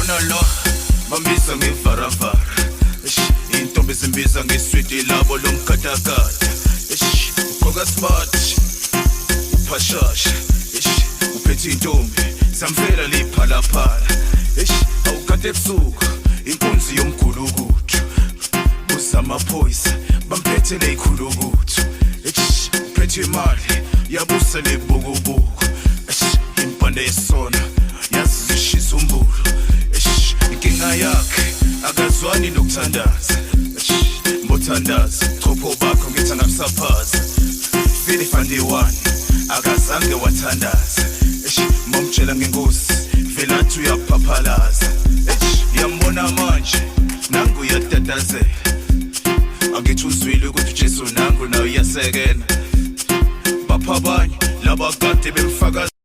khona lo bambiza ngevaravara intombi zimbiza ngeswiti labo lomkhathakhatha ugqoka smart uphashasha uphethe intombi samfela liphalaphala awukade ebusuku inkunzi yomgulukudu usamaphoyisa bampethele ikhulukuthu uphethe imali yabusa lebukubuku impande yesona yazishisa umbulu inkinga yakhe akazwani nokuthandaza mbothandaza chopho bakho ngithi angasaphaza Philip Andiwani akazange wathandaza momtshela ngengosi vela athi uyaphaphalaza yambona manje nangu yatatazela angithi uzwile ukuthi uJesu nangu nawe uyasekela bapha abanye laba kade bemfaka